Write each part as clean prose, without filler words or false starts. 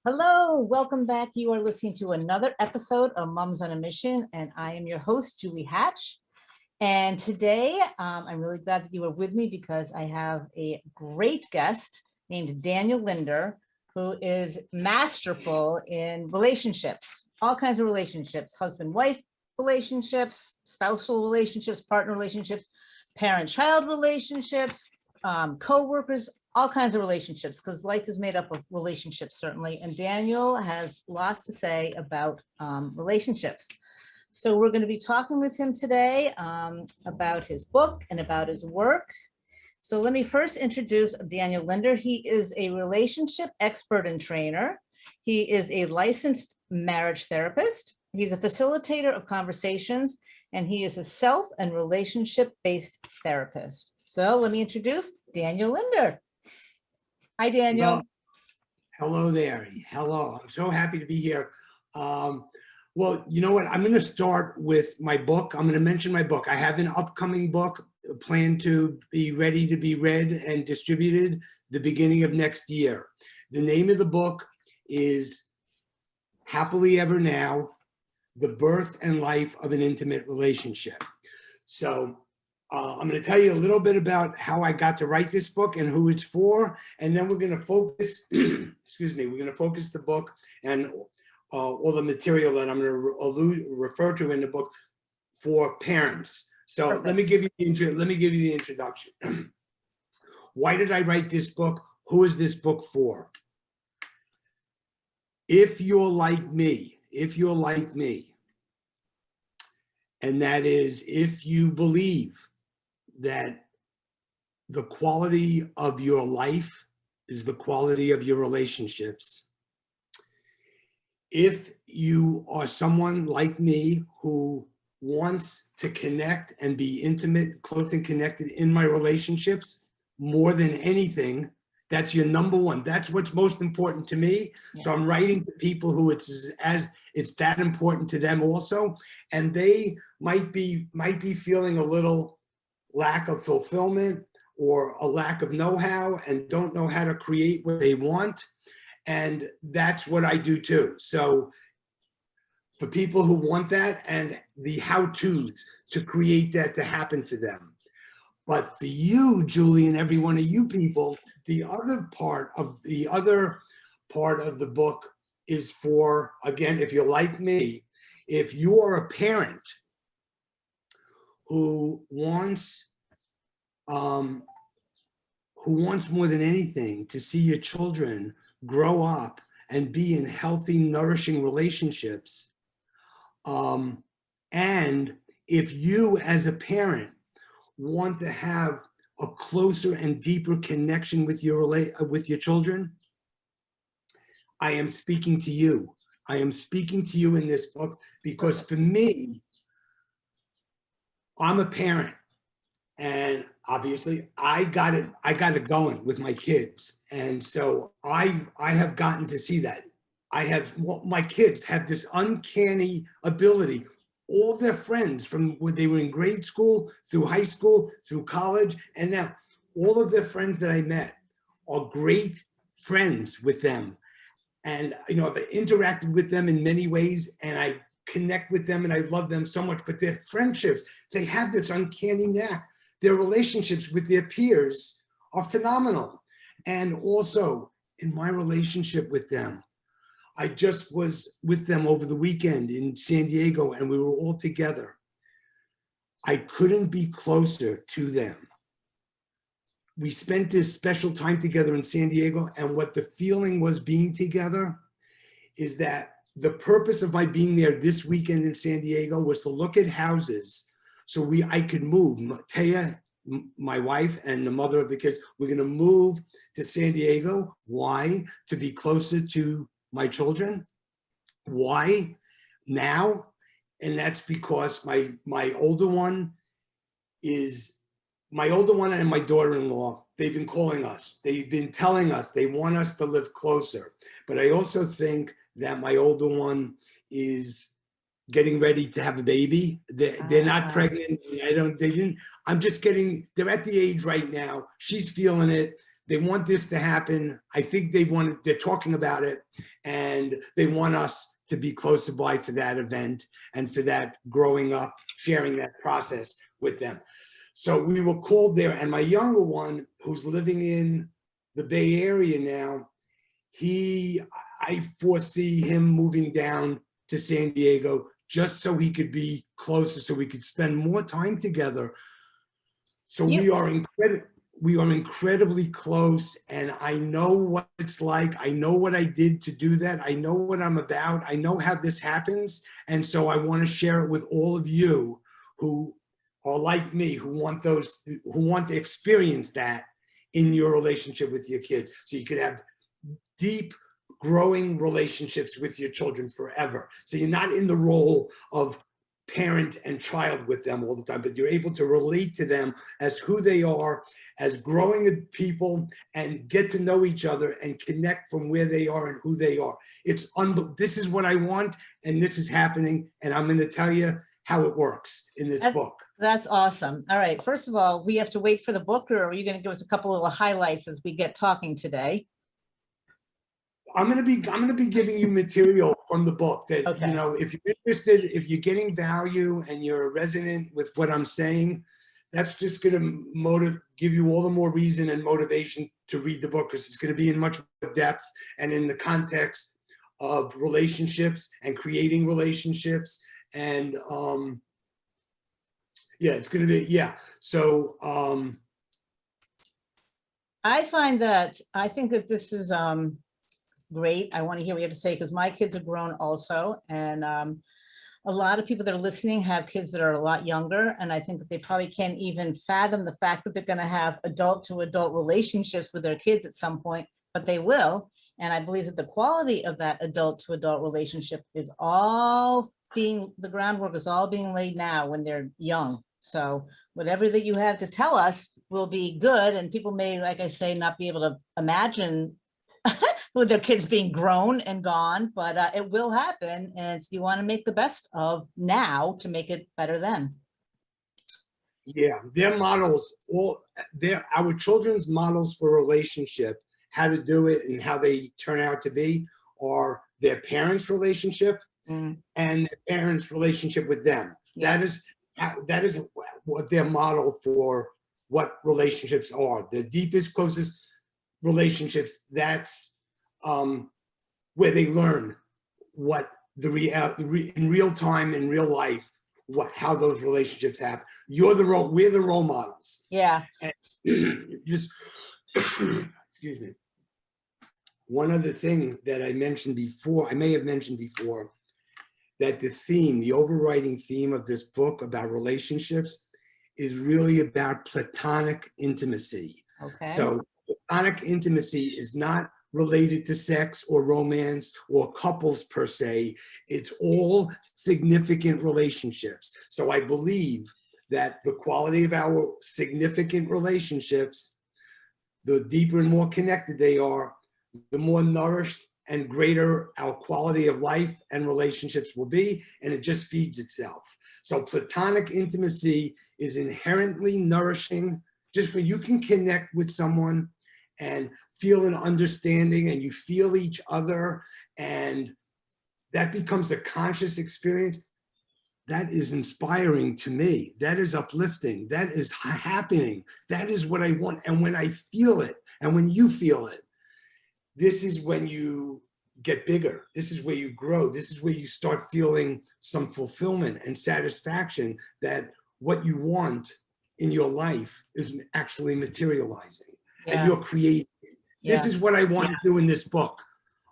Hello, welcome back. You are listening to another episode of Mums on a Mission, and I am your host, Julie Hatch. And today, I'm really glad that you are with me because I have a great guest named Daniel Linder, who is masterful in relationships, all kinds of relationships, husband-wife relationships, spousal relationships, partner relationships, parent-child relationships, co-workers, all kinds of relationships, because life is made up of relationships, certainly. And Daniel has lots to say about relationships. So we're going to be talking with him today about his book and about his work. So let me first introduce Daniel Linder. He is a relationship expert and trainer. He is a licensed marriage therapist. He's a facilitator of conversations, and he is a self and relationship-based therapist. So let me introduce Daniel Linder. Hi, Daniel. Well, hello there. Hello. I'm so happy to be here. Well, you know what? I'm going to start with my book. I'm going to mention my book. I have an upcoming book planned to be ready to be read and distributed the beginning of next year. The name of the book is Happily Ever Now, The Birth and Life of an Intimate Relationship. So I'm going to tell you a little bit about how I got to write this book and who it's for, and then we're going to focus, excuse me, we're going to focus the book and all the material that I'm going to refer to in the book for parents. So Perfect. let me give you the introduction. Why did I write this book? Who is this book for? If you're like me, and that is if you believe that the quality of your life is the quality of your relationships. If you are someone like me who wants to connect and be intimate, close and connected in my relationships, more than anything, that's your number one. That's what's most important to me. Yeah. So I'm writing to people who it's that important to them also. And they might be feeling a little lack of fulfillment or a lack of know-how and don't know how to create what they want. And that's what I do too. So for people who want that and the how-tos to create that to happen for them. But for you, Julie, and every one of you people, the other part of the book is for, again, if you're like me, if you are a parent who wants more than anything to see your children grow up and be in healthy, nourishing relationships. And if you as a parent want to have a closer and deeper connection with your children, I am speaking to you. I am speaking to you in this book because for me, I'm a parent, and obviously I got it going with my kids. And so I have gotten to see that. My kids have this uncanny ability. All their friends from when they were in grade school, through high school, through college, and now all of their friends that I met are great friends with them. And, you know, I've interacted with them in many ways, and I connect with them and I love them so much, but their friendships, they have this uncanny knack. Their relationships with their peers are phenomenal. And also in my relationship with them, I just was with them over the weekend in San Diego and we were all together. I couldn't be closer to them. We spent this special time together in San Diego, and what the feeling was being together is that the purpose of my being there this weekend in San Diego was to look at houses so I could move. Taya, my wife, and the mother of the kids, we're going to move to San Diego. Why? To be closer to my children. Why? Now? And that's because my older one and my daughter-in-law, they've been calling us. They've been telling us they want us to live closer. But I also think that my older one is getting ready to have a baby. They're not pregnant. They're at the age right now. She's feeling it. They want this to happen. I think they're talking about it. and they want us to be closer by for that event and for that growing up, sharing that process with them. So we were called there, and my younger one, who's living in the Bay Area now, I foresee him moving down to San Diego just so he could be closer, so we could spend more time together. So we are incredibly close, and I know what it's like. I know what I did to do that. I know what I'm about. I know how this happens. And so I want to share it with all of you who are like me, who want to experience that in your relationship with your kids. So you could have deep, growing relationships with your children forever. So you're not in the role of parent and child with them all the time, but you're able to relate to them as who they are, as growing people, and get to know each other and connect from where they are and who they are. This is what I want, and this is happening, and I'm going to tell you how it works in this book. That's awesome. All right. First of all, we have to wait for the book, or are you going to give us a couple of highlights as we get talking today? I'm gonna be giving you material from the book that, okay, you know, if you're interested, if you're getting value and you're resonant with what I'm saying, that's just gonna give you all the more reason and motivation to read the book, because it's gonna be in much more depth and in the context of relationships and creating relationships. And yeah, it's gonna be, yeah. So I think that this is great. I want to hear what you have to say, because my kids are grown also, and a lot of people that are listening have kids that are a lot younger, and I think that they probably can't even fathom the fact that they're going to have adult to adult relationships with their kids at some point, but they will. And I believe that the quality of that adult to adult relationship is the groundwork is all being laid now when they're young. So whatever that you have to tell us will be good, and people may, like I say, not be able to imagine with their kids being grown and gone, but it will happen. And so you want to make the best of now to make it better then. Yeah, their models, our children's models for relationship, how to do it and how they turn out to be, are their parents' relationship and their parents' relationship with them. Yeah. That is what their model for what relationships are. The deepest, closest relationships, that's where they learn what in real time, in real life, how those relationships happen. We're the role models. Yeah. And just excuse me. One other thing that I may have mentioned before, that the overriding theme of this book about relationships is really about platonic intimacy. Okay. So platonic intimacy is not related to sex or romance or couples per se. It's all significant relationships. So I believe that the quality of our significant relationships, the deeper and more connected they are, the more nourished and greater our quality of life and relationships will be, and it just feeds itself. So platonic intimacy is inherently nourishing, just when you can connect with someone and feel an understanding, and you feel each other, and that becomes a conscious experience. That is inspiring to me. That is uplifting. That is happening. That is what I want. And when I feel it, and when you feel it, this is when you get bigger. This is where you grow. This is where you start feeling some fulfillment and satisfaction that what you want in your life is actually materializing. Yeah. And you're creating. Yeah. This is what I want to do in this book.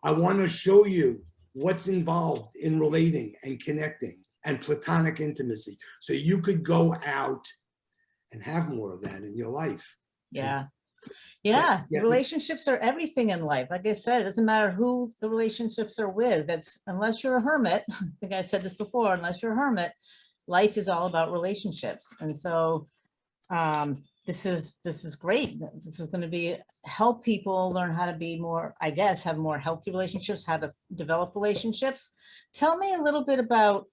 I want to show you what's involved in relating and connecting and platonic intimacy, so you could go out and have more of that in your life. Yeah. Yeah. Relationships are everything in life. Like I said, it doesn't matter who the relationships are with. Unless you're a hermit, I think I said this before, unless you're a hermit, life is all about relationships. And so this is great. This is going to help people learn how to be more, I guess, have more healthy relationships, how to develop relationships. Tell me a little bit about,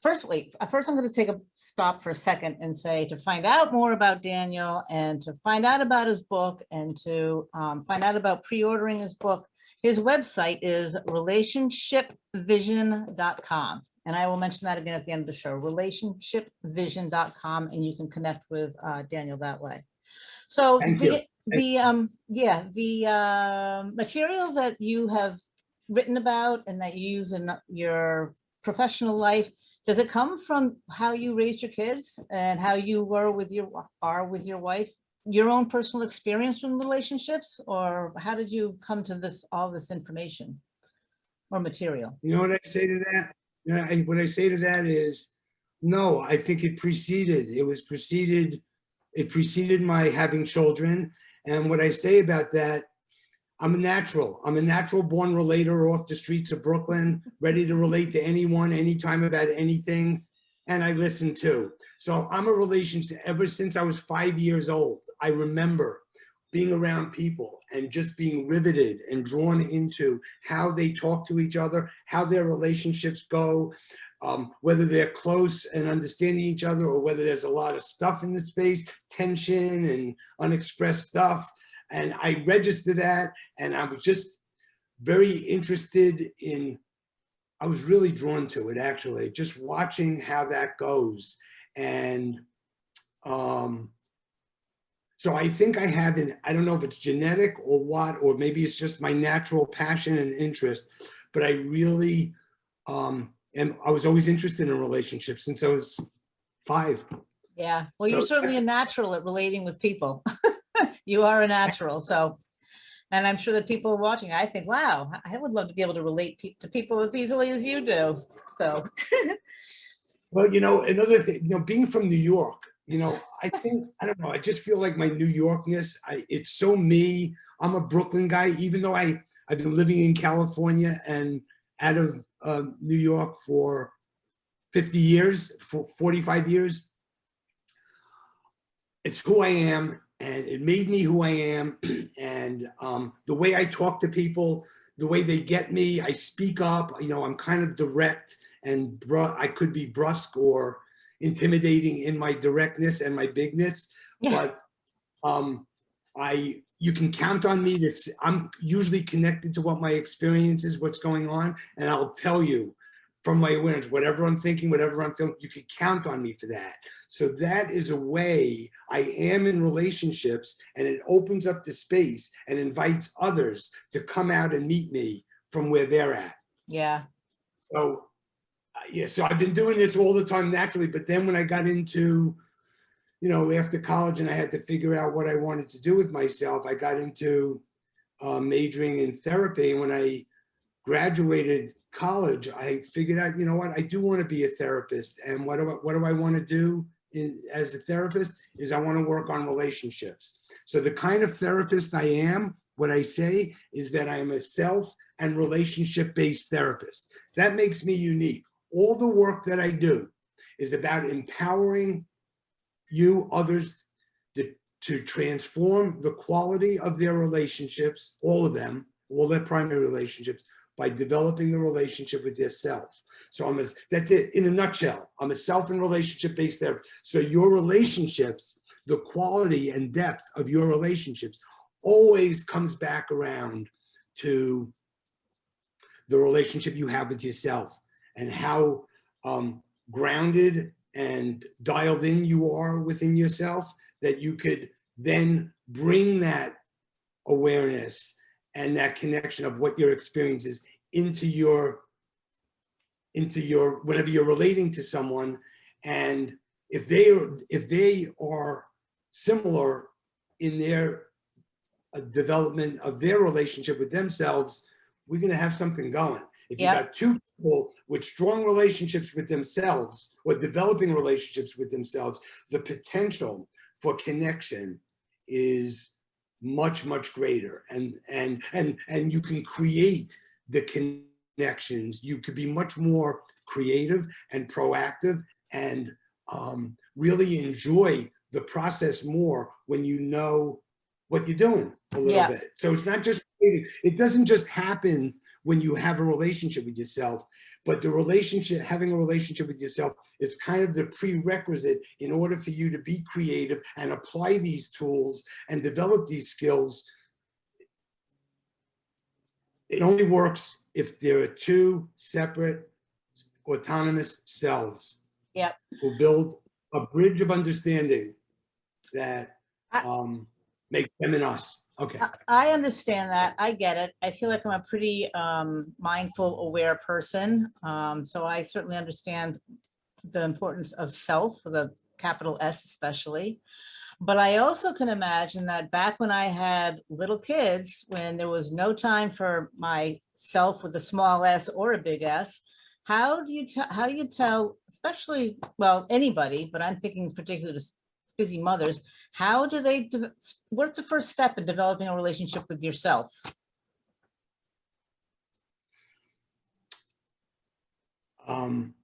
first I'm going to take a stop for a second and say, to find out more about Daniel and to find out about his book and to find out about pre-ordering his book, His website is relationshipvision.com. And I will mention that again at the end of the show, relationshipvision.com, and you can connect with Daniel that way. So Thank you. the material that you have written about and that you use in your professional life, does it come from how you raised your kids and how you were with your wife, your own personal experience from relationships, or how did you come to all this information or material? You know what I say to that? What I say to that is, no, I think it preceded my having children. And what I say about that, I'm a natural born relater off the streets of Brooklyn, ready to relate to anyone, anytime about anything. And I listen too. So I'm a relationship ever since I was 5 years old. I remember being around people and just being riveted and drawn into how they talk to each other, how their relationships go, whether they're close and understanding each other, or whether there's a lot of stuff in the space, tension and unexpressed stuff. And I registered that, and I was just very interested in, I was really drawn to it, actually, just watching how that goes. And so I think I have I don't know if it's genetic or what, or maybe it's just my natural passion and interest, but I really, and I was always interested in relationships since I was 5. Yeah, well, you're certainly a natural at relating with people. You are a natural, so, and I'm sure that people watching, I think, wow, I would love to be able to relate to people as easily as you do, so. Well, another thing, being from New York, I think, I don't know, I just feel like my New Yorkness, it's so me. I'm a Brooklyn guy, even though I've been living in California and out of New York for 50 years, for 45 years. It's who I am, and it made me who I am. And the way I talk to people, the way they get me, I speak up, I'm kind of direct, and I could be brusque or intimidating in my directness and my bigness, yeah. But you can count on me I'm usually connected to what my experience is, what's going on, and I'll tell you from my awareness, whatever I'm thinking, whatever I'm feeling, you can count on me for that. So that is a way I am in relationships, and it opens up the space and invites others to come out and meet me from where they're at. Yeah. So, so I've been doing this all the time naturally, but then when I got into, after college and I had to figure out what I wanted to do with myself, I got into majoring in therapy. And when I graduated college, I figured out, what, I do want to be a therapist. And what do I want to do as a therapist is I want to work on relationships. So the kind of therapist I am, what I say is that I am a self and relationship-based therapist. That makes me unique. All the work that I do is about empowering others, to transform the quality of their relationships, all of them, all their primary relationships, by developing the relationship with their self. So that's it in a nutshell. I'm a self and relationship-based therapist. So your relationships, the quality and depth of your relationships always comes back around to the relationship you have with yourself and how grounded and dialed in you are within yourself, that you could then bring that awareness and that connection of what your experience is into your whenever you're relating to someone. And if they are similar in their development of their relationship with themselves, we're going to have something going. If you got two people with strong relationships with themselves or developing relationships with themselves, the potential for connection is much, much greater. And you can create the connections. You could be much more creative and proactive and really enjoy the process more when you know what you're doing a little bit. So it's not just, it doesn't just happen when you have a relationship with yourself, but having a relationship with yourself is kind of the prerequisite in order for you to be creative and apply these tools and develop these skills it only works if there are two separate autonomous selves Yep. who build a bridge of understanding that I- make them and us. Okay. I understand that. I get it. I feel like I'm a pretty mindful, aware person. So I certainly understand the importance of self, with a capital S especially. But I also can imagine that back when I had little kids, when there was no time for myself with a small s or a big S, how do you tell, especially, well, anybody, but I'm thinking particularly to busy mothers, how do they, what's the first step in developing a relationship with yourself? Um,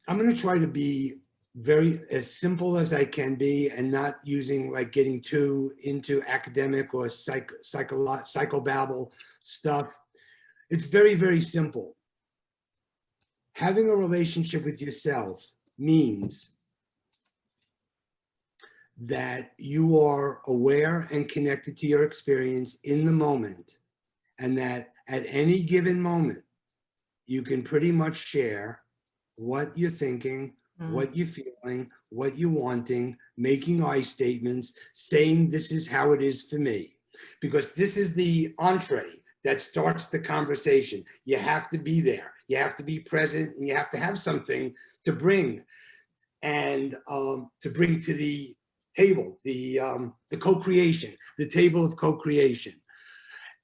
I'm going to try to be very as simple as I can be, and not using like getting too into academic or psychobabble stuff. It's very, very simple. Having a relationship with yourself means that you are aware and connected to your experience in the moment, and that at any given moment, you can pretty much share what you're thinking, what you're feeling, what you're wanting, making I statements, saying this is how it is for me. Because this is the entree that starts the conversation. You have to be there. You have to be present, and you have to have something to bring, and to bring to the table, the co-creation, the table of co-creation.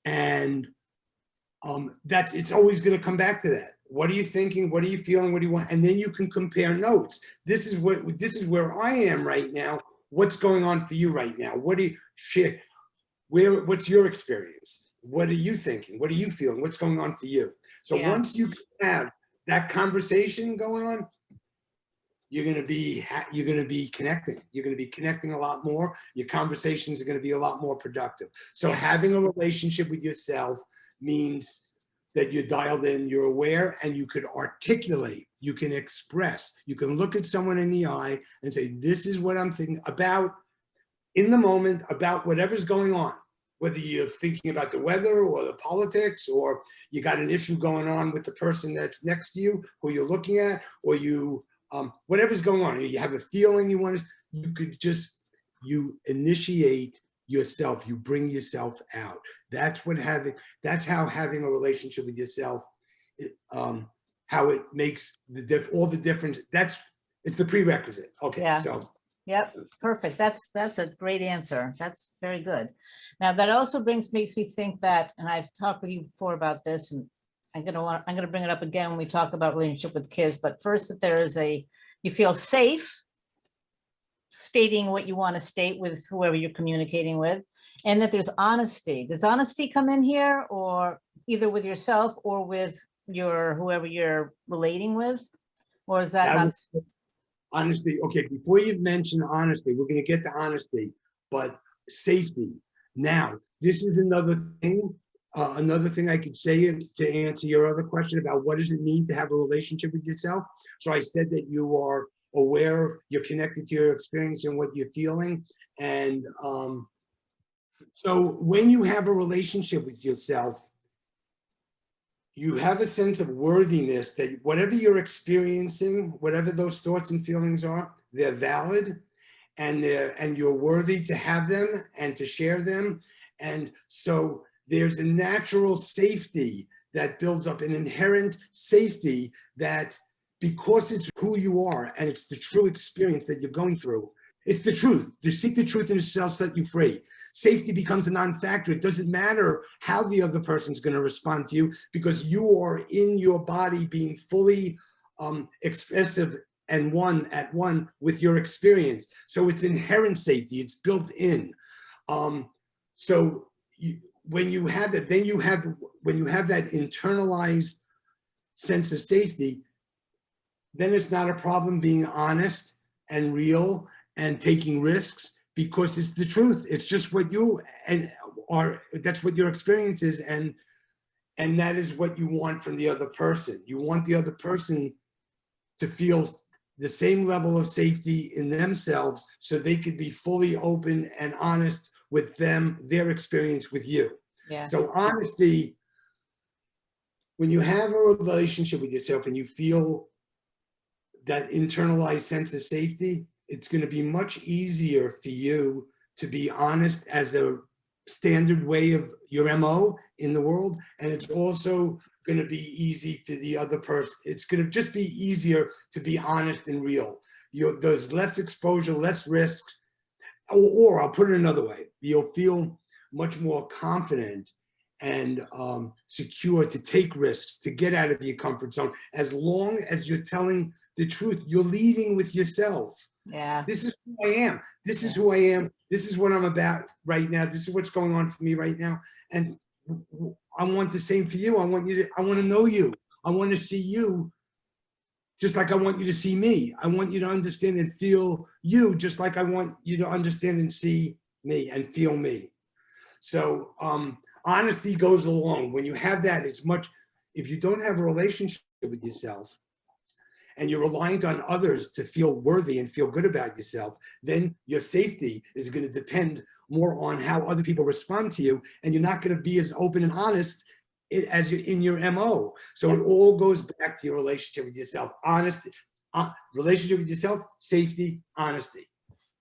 And that's, it's always going to come back to that. What are you thinking? What are you feeling? What do you want? And then you can compare notes. This is where I am right now. What's going on for you right now? What do you share? What's your experience? What are you thinking? What are you feeling? What's going on for you? So once you have that conversation going on, you're going to be connecting. You're going to be connecting a lot more. Your conversations are going to be a lot more productive. So having a relationship with yourself means that you're dialed in, you're aware, and you could articulate, you can express, you can look at someone in the eye and say, this is what I'm thinking about in the moment, about whatever's going on, whether you're thinking about the weather or the politics, or you got an issue going on with the person that's next to you, who you're looking at, or you, whatever's going on, you have a feeling you want to, you initiate yourself, you bring yourself out. That's how having a relationship with yourself, how it makes all the difference. It's the prerequisite. Okay. Yeah. So. Yep, perfect. That's a great answer. That's very good. Now that also makes me think that, and I've talked with you before about this, and I'm gonna bring it up again when we talk about relationship with kids. But first, that you feel safe stating what you want to state with whoever you're communicating with, and that there's honesty. Does honesty come in here, or either with yourself or with whoever you're relating with, or is that not? Honesty. Okay, before you mention honesty, we're going to get to honesty, but safety. Now, this is another thing I could say to answer your other question about what does it mean to have a relationship with yourself. So I said that you are aware, you're connected to your experience and what you're feeling. And so when you have a relationship with yourself, you have a sense of worthiness that whatever you're experiencing, whatever those thoughts and feelings are, they're valid, and you're worthy to have them and to share them. And so there's a natural safety that builds up, an inherent safety that, because it's who you are and it's the true experience that you're going through, it's the truth. To seek the truth in yourself set you free. Safety becomes a non-factor. It doesn't matter how the other person's going to respond to you, because you are in your body being fully expressive and at one with your experience. So it's inherent safety. It's built in. When you have that, when you have that internalized sense of safety, then it's not a problem being honest and real and taking risks, because it's the truth. It's just what that's what your experience is, and that is what you want from the other person. You want the other person to feel the same level of safety in themselves, so they could be fully open and honest with their experience with you. Yeah. So honesty, when you have a relationship with yourself and you feel that internalized sense of safety, it's going to be much easier for you to be honest as a standard way of your MO in the world. And it's also going to be easy for the other person. It's going to just be easier to be honest and real. There's less exposure, less risk, or I'll put it another way, you'll feel much more confident and secure to take risks, to get out of your comfort zone. As long as you're telling the truth, you're leading with yourself. Yeah. This is who I am. This is who I am. This is what I'm about right now. This is what's going on for me right now. And I want the same for you. I want to know you. I want to see you just like I want you to see me. I want you to understand and feel you just like I want you to understand and see me and feel me. So honesty goes along. When you have that, it's much, if you don't have a relationship with yourself and you're reliant on others to feel worthy and feel good about yourself, then your safety is going to depend more on how other people respond to you. And you're not going to be as open and honest as you're in your MO. So it all goes back to your relationship with yourself. Honesty, relationship with yourself, safety, honesty.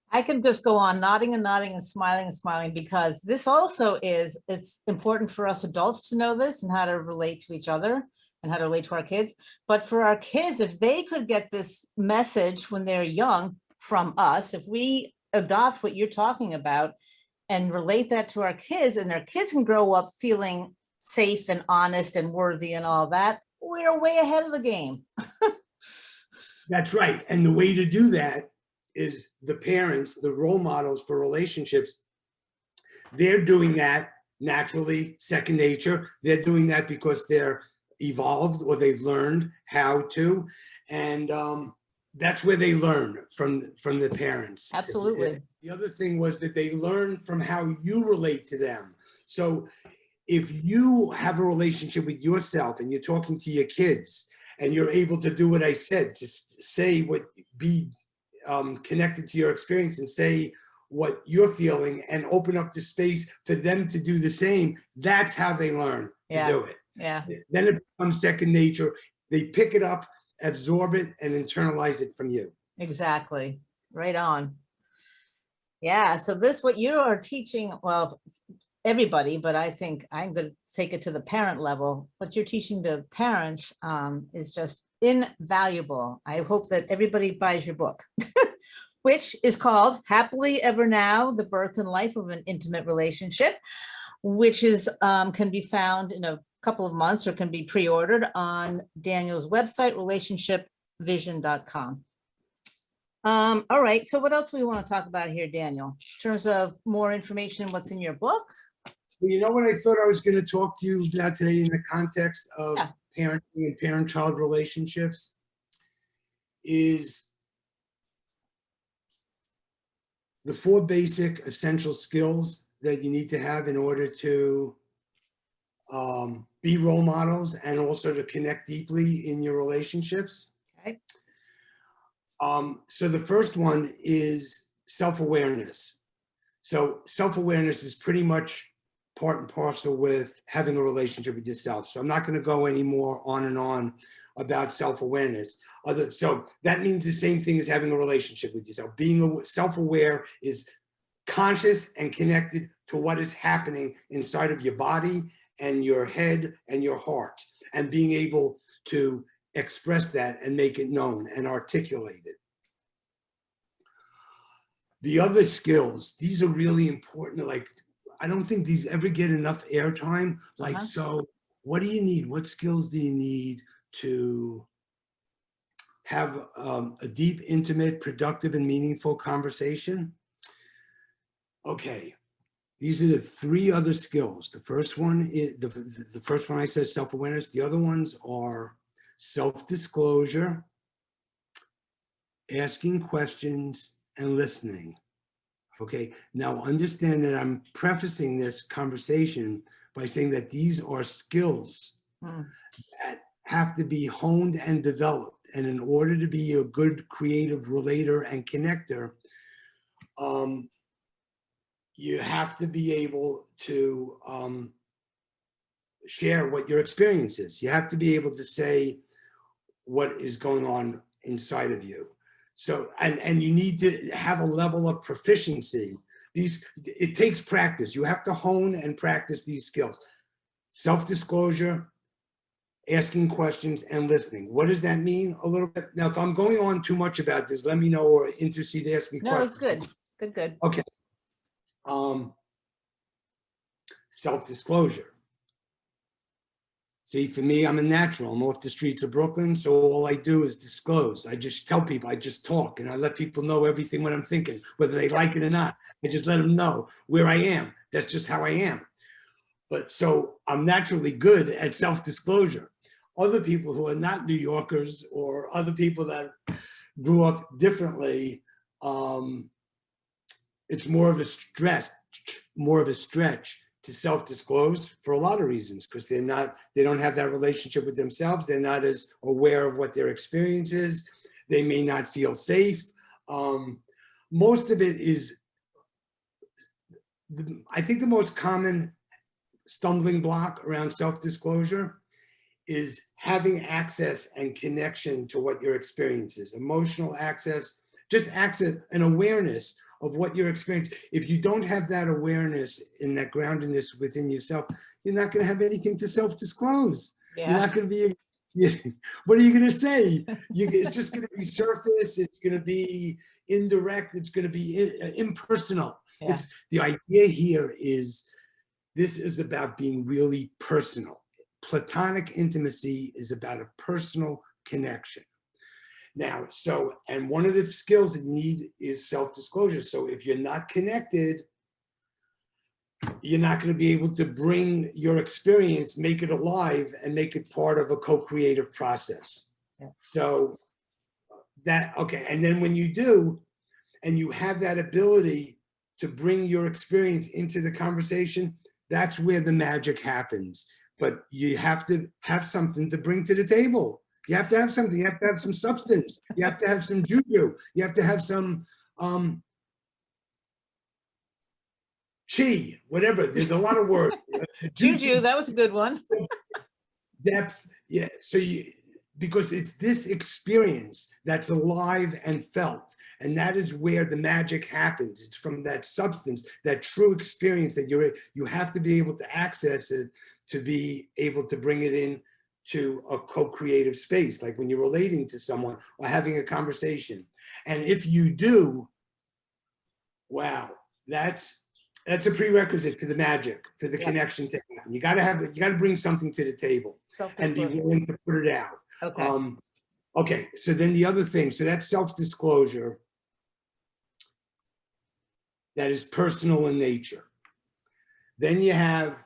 I can just go on nodding and nodding and smiling because this also it's important for us adults to know this and how to relate to each other and how to relate to our kids. But for our kids, if they could get this message when they're young from us, if we adopt what you're talking about and relate that to our kids, and their kids can grow up feeling safe and honest and worthy and all that, we're way ahead of the game. That's right. And the way to do that is the parents, the role models for relationships, they're doing that naturally, second nature. They're doing that because they're evolved or they've learned how to. And that's where they learn from the parents. Absolutely. The other thing was that they learn from how you relate to them. So if you have a relationship with yourself and you're talking to your kids and you're able to do what I said, to say be connected to your experience and say what you're feeling and open up the space for them to do the same, that's how they learn to do it. Yeah. Then it becomes second nature. They pick it up, absorb it, and internalize it from you. Exactly. Right on. Yeah. So what you are teaching, well, everybody, but I think I'm going to take it to the parent level. What you're teaching the parents is just invaluable. I hope that everybody buys your book, which is called Happily Ever Now, The Birth and Life of an Intimate Relationship, which is can be found in a couple of months or can be pre-ordered on Daniel's website, relationshipvision.com. All right, so what else do we want to talk about here, Daniel, in terms of more information, what's in your book? Well, you know what I thought I was going to talk to you about today in the context of parenting and parent-child relationships is the 4 basic essential skills that you need to have in order to be role models and also to connect deeply in your relationships. Okay. So the first one is self-awareness. So self-awareness is pretty much part and parcel with having a relationship with yourself. So I'm not going to go any more on and on about self-awareness. So that means the same thing as having a relationship with yourself. Being self-aware is conscious and connected to what is happening inside of your body and your head and your heart, and being able to express that and make it known and articulate it. The other skills, these are really important. Like, I don't think these ever get enough airtime. Like, so what do you need? What skills do you need to have a deep, intimate, productive, and meaningful conversation? Okay, these are the 3 other skills. The first one is the first one I said self-awareness. The other ones are self-disclosure, asking questions, and listening. Okay, now understand that I'm prefacing this conversation by saying that these are skills that have to be honed and developed. And in order to be a good creative relator and connector, you have to be able to share what your experience is. You have to be able to say what is going on inside of you. So, and you need to have a level of proficiency. It takes practice. You have to hone and practice these skills. Self-disclosure, asking questions, and listening. What does that mean? A little bit. Now, if I'm going on too much about this, let me know or intercede, ask me No, it's questions. good. Good. Okay. Self-disclosure. See, for me, I'm a natural. I'm off the streets of Brooklyn, so all I do is disclose. I just tell people, I just talk, and I let people know everything what I'm thinking, whether they like it or not. I just let them know where I am. That's just how I am. But so I'm naturally good at self-disclosure. Other people who are not New Yorkers or other people that grew up differently, it's more of a stretch to self-disclose for a lot of reasons, because they don't have that relationship with themselves. They're not as aware of what their experience is. They may not feel safe. Most of it is, I think the most common stumbling block around self-disclosure is having access and connection to what your experience is, emotional access, just access and awareness of what your experience. If you don't have that awareness and that groundedness within yourself, you're not going to have anything to self-disclose. Yeah. You're not going to be, what are you going to say? It's just going to be surface. It's going to be indirect. It's going to be impersonal. Yeah. The idea here is, this is about being really personal. Platonic intimacy is about a personal connection. Now, and one of the skills that you need is self-disclosure. So if you're not connected, you're not going to be able to bring your experience, make it alive, and make it part of a co-creative process. Yeah. So okay. And then when you do, and you have that ability to bring your experience into the conversation, that's where the magic happens. But you have to have something to bring to the table. You have to have something. You have to have some substance. You have to have some juju. You have to have some chi, whatever. There's a lot of words. Juju, that was a good one. Depth. Yeah. So because it's this experience that's alive and felt. And that is where the magic happens. It's from that substance, that true experience that you have to be able to access it, to be able to bring it in to a co-creative space, like when you're relating to someone or having a conversation. And if you do, wow, that's a prerequisite for the magic, for the connection to happen. You got to bring something to the table and be willing to put it out. Okay. Okay, so then the other thing, so that's self-disclosure that is personal in nature. Then you have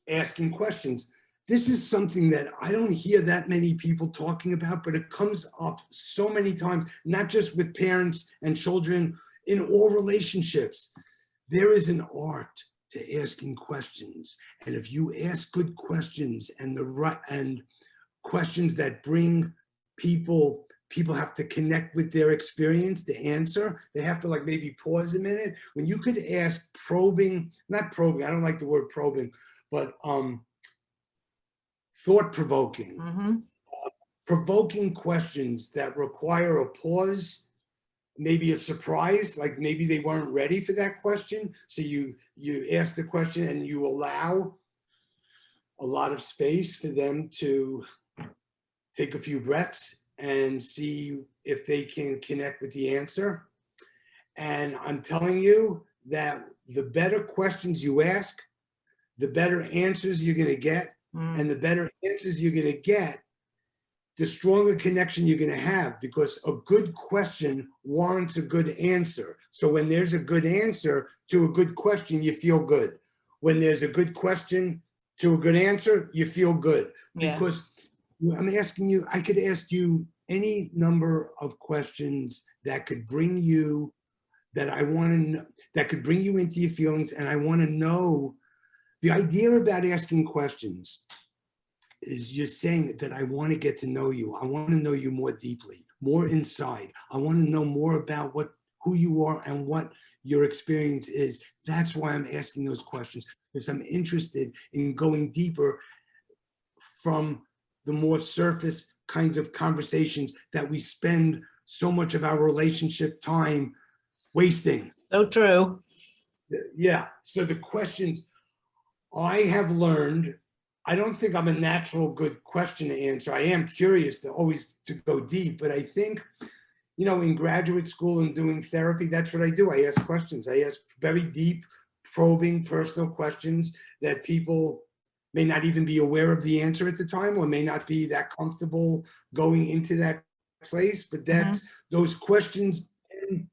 asking questions. This is something that I don't hear that many people talking about, but it comes up so many times, not just with parents and children, in all relationships. There is an art to asking questions. And if you ask good questions and questions that bring people have to connect with their experience, the answer. They have to like maybe pause a minute. When you could ask not probing, I don't like the word probing, but thought-provoking, provoking questions that require a pause, maybe a surprise, like maybe they weren't ready for that question. So you ask the question and you allow a lot of space for them to take a few breaths and see if they can connect with the answer. And I'm telling you that the better questions you ask, the better answers you're going to get. And the better answers you're going to get, the stronger connection you're going to have, because a good question warrants a good answer. So when there's a good answer to a good question, you feel good. When there's a good question to a good answer, you feel good. Yeah. Because I'm asking you, I could ask you any number of questions that could bring you, that could bring you into your feelings. And I want to know, the idea about asking questions is you're saying that I want to get to know you. I want to know you more deeply, more inside. I want to know more about who you are and what your experience is. That's why I'm asking those questions. because I'm interested in going deeper from the more surface kinds of conversations that we spend so much of our relationship time wasting. So true. Yeah. So the questions I have learned, I don't think I'm a natural good question to answer. I am curious to always to go deep, but I think, you know, in graduate school and doing therapy, that's what I do. I ask questions. I ask very deep, probing, personal questions that people may not even be aware of the answer at the time, or may not be that comfortable going into that place. But that's those questions, you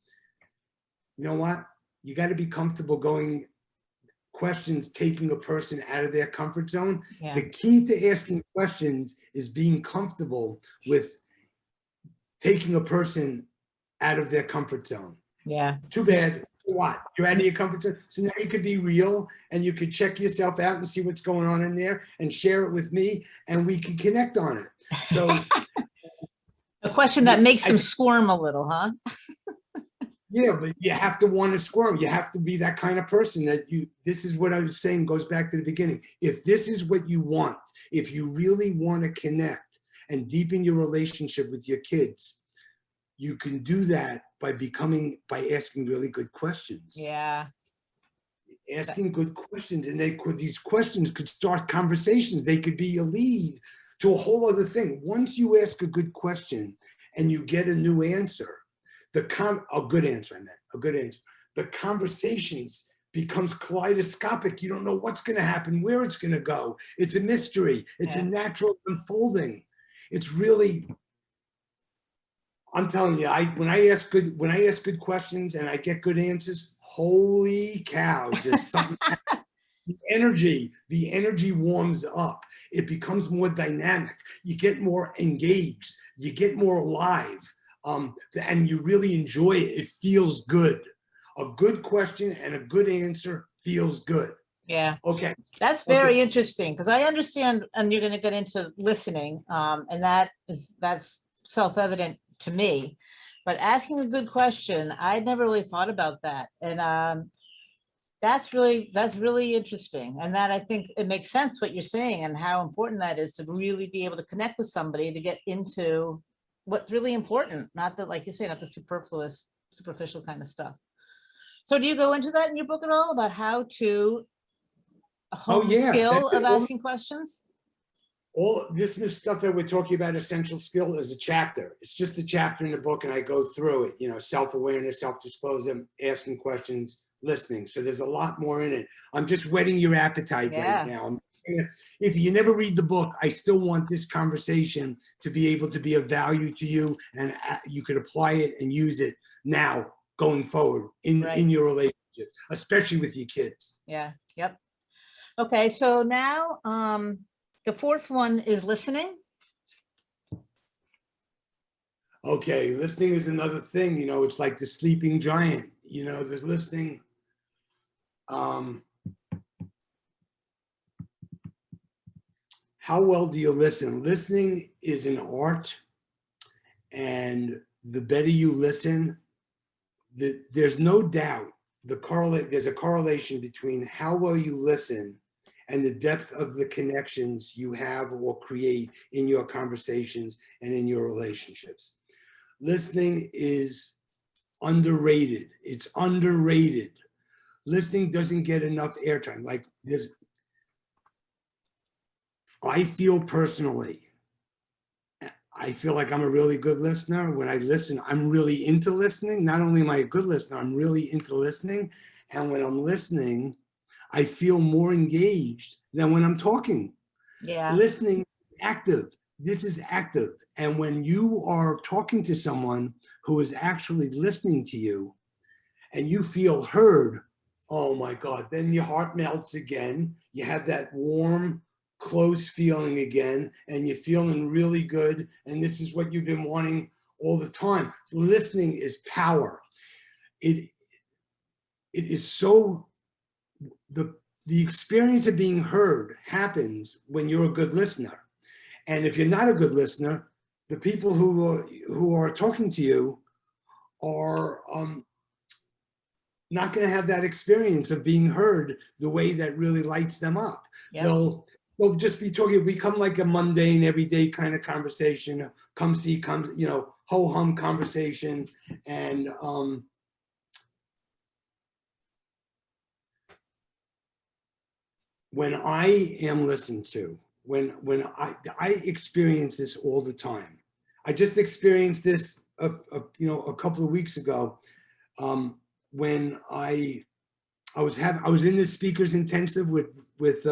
know what? You got to be comfortable going questions, taking a person out of their comfort zone. Yeah. The key to asking questions is being comfortable with taking a person out of their comfort zone. Yeah. Too bad. What? You're out of your comfort zone. So now you could be real and you could check yourself out and see what's going on in there and share it with me and we can connect on it. So a question that makes them squirm a little, huh? Yeah, but you have to want to squirm. You have to be that kind of person that this is what I was saying, goes back to the beginning. If this is what you want, if you really want to connect and deepen your relationship with your kids, you can do that by asking really good questions. Yeah. Asking good questions, and these questions could start conversations. They could be a lead to a whole other thing. Once you ask a good question and you get a new answer, a good answer, the conversations becomes kaleidoscopic. You don't know what's going to happen, where it's going to go. It's a mystery. It's a natural unfolding. It's really, I'm telling you, when I ask good questions and I get good answers, holy cow, there's something. The energy warms up. It becomes more dynamic. You get more engaged. You get more alive. And you really enjoy it. It feels good. A good question and a good answer feels good. Yeah. Okay. That's very interesting, because I understand, and you're going to get into listening, and that's self-evident to me. But asking a good question, I'd never really thought about that, and that's really interesting. And that, I think it makes sense what you're saying and how important that is to really be able to connect with somebody to get into what's really important, not the, like you say, not the superficial kind of stuff. So do you go into that in your book at all, about how to hone the skill of asking questions? All this stuff that we're talking about, essential skill, is a chapter. It's just a chapter in the book, and I go through it, you know, self-awareness, self-disclosure, asking questions, listening. So there's a lot more in it. I'm just whetting your appetite right now. If you never read the book, I still want this conversation to be able to be of value to you, and you could apply it and use it now going forward in your relationship, especially with your kids. Yeah. Yep. Okay. So now the fourth one is listening. Okay. Listening is another thing, you know, it's like the sleeping giant, you know, there's listening. How well do you listen? Listening is an art, and the better you listen, there's no doubt there's a correlation between how well you listen and the depth of the connections you have or create in your conversations and in your relationships. Listening is underrated. It's underrated. Listening doesn't get enough airtime. Like I feel personally, I feel like I'm a really good listener. When I listen, I'm really into listening. Not only am I a good listener, I'm really into listening. And when I'm listening, I feel more engaged than when I'm talking. Yeah. Listening, active. This is active. And when you are talking to someone who is actually listening to you and you feel heard, oh my God, then your heart melts again. You have that warm, close feeling again, and you're feeling really good. And this is what you've been wanting all the time. Listening is power. It is so, the experience of being heard happens when you're a good listener. And if you're not a good listener, the people who are talking to you are not going to have that experience of being heard the way that really lights them up. Yep. They'll just be talking, become like a mundane, everyday kind of conversation, come see, come, you know, ho-hum conversation. And when I am listened to, when I experience this all the time. I just experienced this, you know, a couple of weeks ago, when I was in the speakers intensive with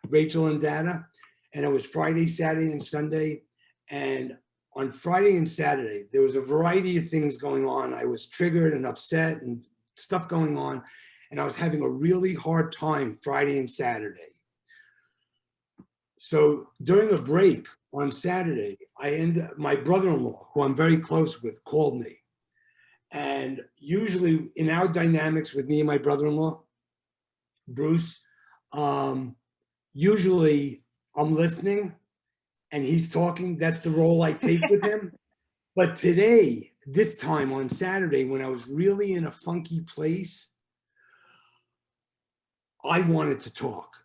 Rachel and Data, and it was Friday, Saturday, and Sunday. And on Friday and Saturday, there was a variety of things going on. I was triggered and upset and stuff going on, and I was having a really hard time Friday and Saturday. So during a break on Saturday, my brother-in-law, who I'm very close with, called me. And usually in our dynamics with me and my brother-in-law, Bruce, usually I'm listening and he's talking. That's the role I take with him. But today, this time on Saturday, when I was really in a funky place, I wanted to talk.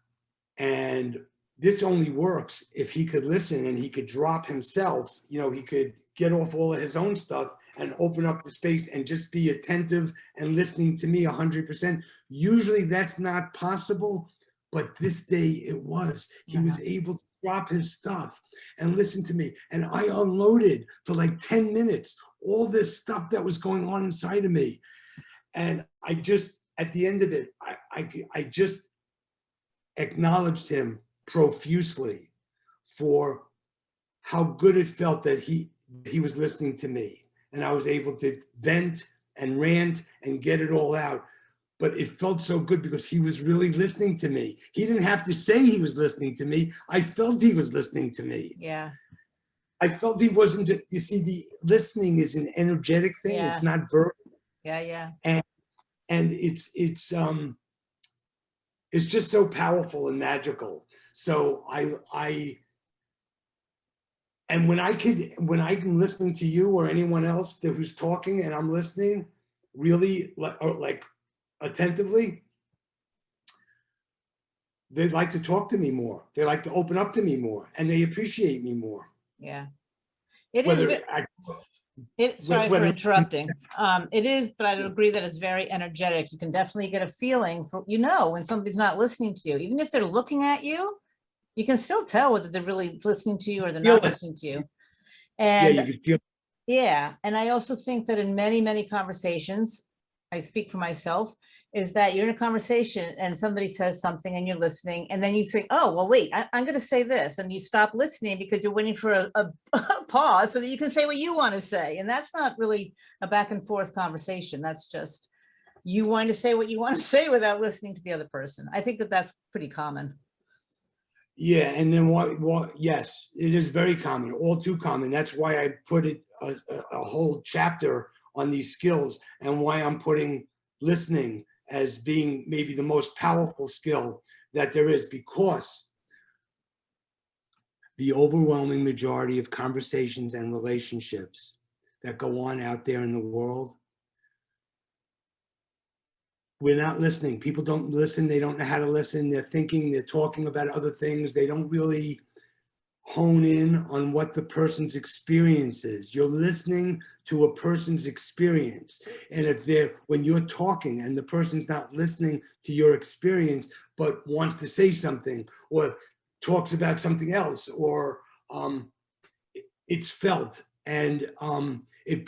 And this only works if he could listen and he could drop himself, you know, he could get off all of his own stuff and open up the space and just be attentive and listening to me 100%. Usually that's not possible, but this day it was. He was able to drop his stuff and listen to me. And I unloaded for like 10 minutes, all this stuff that was going on inside of me. And I just, at the end of it, I just acknowledged him profusely for how good it felt that he was listening to me, and I was able to vent and rant and get it all out. But it felt so good because he was really listening to me. He didn't have to say he was listening to me. I felt he was listening to me. Yeah. I felt he wasn't, you see, the listening is an energetic thing. Yeah. It's not verbal. Yeah, yeah. And it's just so powerful and magical. So and when I'm listening to you or anyone else who's talking and I'm listening really like attentively, they'd like to talk to me more. They like to open up to me more, and they appreciate me more. Yeah. It is. Sorry for interrupting. It is, but I would agree that it's very energetic. You can definitely get a feeling for, you know, when somebody's not listening to you, even if they're looking at you, you can still tell whether they're really listening to you or they're not listening to you. And yeah, you can feel. Yeah. And I also think that in many, many conversations, I speak for myself, is that you're in a conversation and somebody says something and you're listening, and then you think, oh, well, wait, I'm going to say this. And you stop listening because you're waiting for a pause so that you can say what you want to say. And that's not really a back and forth conversation. That's just you wanting to say what you want to say without listening to the other person. I think that that's pretty common. Yeah, and then what? Yes, it is very common, all too common. That's why I put it a whole chapter on these skills, and why I'm putting listening as being maybe the most powerful skill that there is, because the overwhelming majority of conversations and relationships that go on out there in the world, we're not listening. People don't listen. They don't know how to listen. They're thinking, they're talking about other things. They don't really hone in on what the person's experience is. You're listening to a person's experience. And when you're talking and the person's not listening to your experience, but wants to say something or talks about something else, or it's felt, and it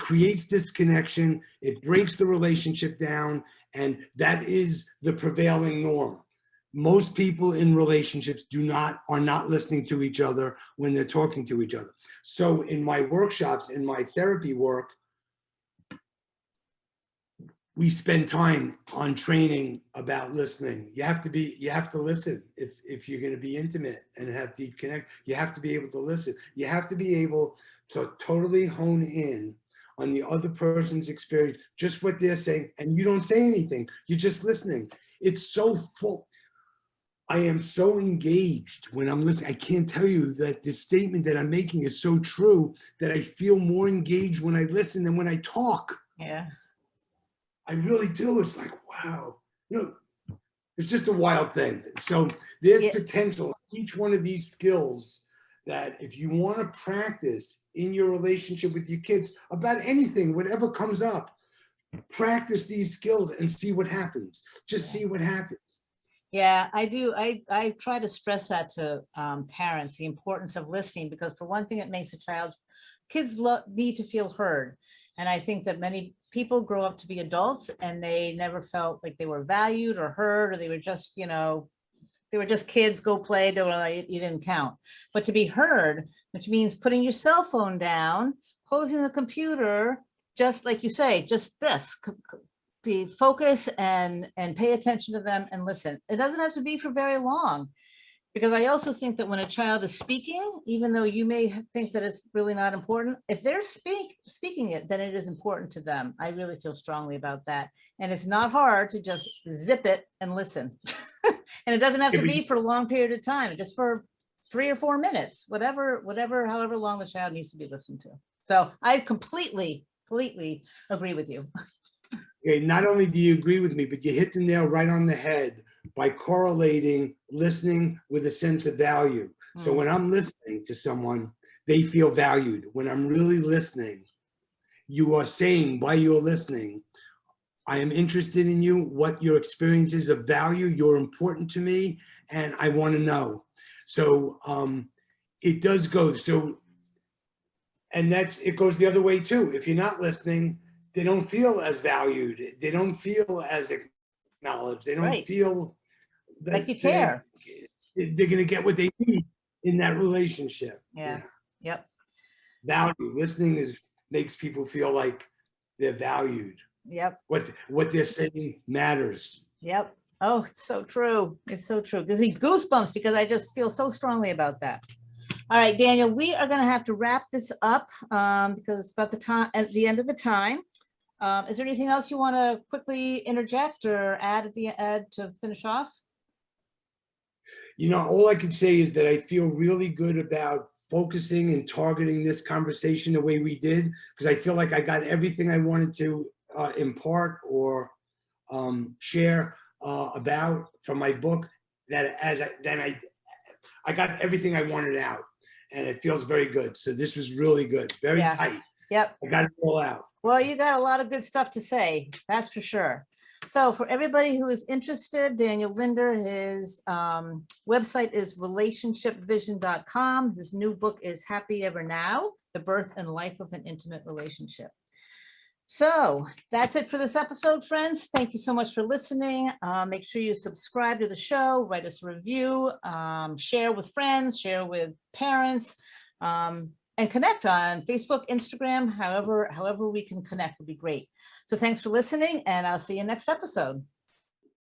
creates disconnection, it breaks the relationship down, and that is the prevailing norm. Most people in relationships are not listening to each other when they're talking to each other. So in my workshops, in my therapy work, we spend time on training about listening. You have to listen. If you're going to be intimate and have deep connect, you have to be able to listen. You have to be able to totally hone in on the other person's experience, just what they're saying, and you don't say anything. You're just listening. It's so full. I am so engaged when I'm listening. I can't tell you that the statement that I'm making is so true that I feel more engaged when I listen than when I talk. Yeah. I really do. It's like, wow, it's just a wild thing. So there's potential in each one of these skills that if you want to practice in your relationship with your kids about anything, whatever comes up, practice these skills and see what happens. Just see what happens. Yeah, I do. I try to stress that to parents, the importance of listening, because for one thing, it makes kids need to feel heard. And I think that many people grow up to be adults and they never felt like they were valued or heard, or they were just, they were just kids, go play, you didn't count. But to be heard, which means putting your cell phone down, closing the computer, just like you say, just this, be focus and pay attention to them and listen. It doesn't have to be for very long, because I also think that when a child is speaking, even though you may think that it's really not important, if they're speaking it, then it is important to them. I really feel strongly about that. And it's not hard to just zip it and listen. And it doesn't have to be for a long period of time, just for 3 or 4 minutes, however long the child needs to be listened to. So I completely agree with you. Okay, not only do you agree with me, but you hit the nail right on the head by correlating listening with a sense of value. So when I'm listening to someone, they feel valued. When I'm really listening, you are saying while you're listening, I am interested in you, what your experience is of value, you're important to me, and I want to know. So it does go. So, and it goes the other way too. If you're not listening, they don't feel as valued. They don't feel as acknowledged. They don't feel that like you care. They're going to get what they need in that relationship. Yeah. Yep. Value. Listening makes people feel like they're valued. Yep. What they're saying matters. Yep. Oh, it's so true. It's so true. It gives me goosebumps because I just feel so strongly about that. All right, Daniel, we are going to have to wrap this up because it's about the time at the end of the time. Is there anything else you want to quickly interject or add at the end to finish off? All I can say is that I feel really good about focusing and targeting this conversation the way we did, because I feel like I got everything I wanted to impart or share about from my book. I got everything I wanted out, and it feels very good. So this was really good, very tight. Yep. I got it all out. Well, you got a lot of good stuff to say, that's for sure. So for everybody who is interested, Daniel Linder, his website is relationshipvision.com. His new book is Happy Ever Now, The Birth and Life of an Intimate Relationship. So that's it for this episode, friends. Thank you so much for listening. Make sure you subscribe to the show, write us a review, share with friends, share with parents, and connect on Facebook, Instagram, however we can connect would be great. So thanks for listening, and I'll see you next episode.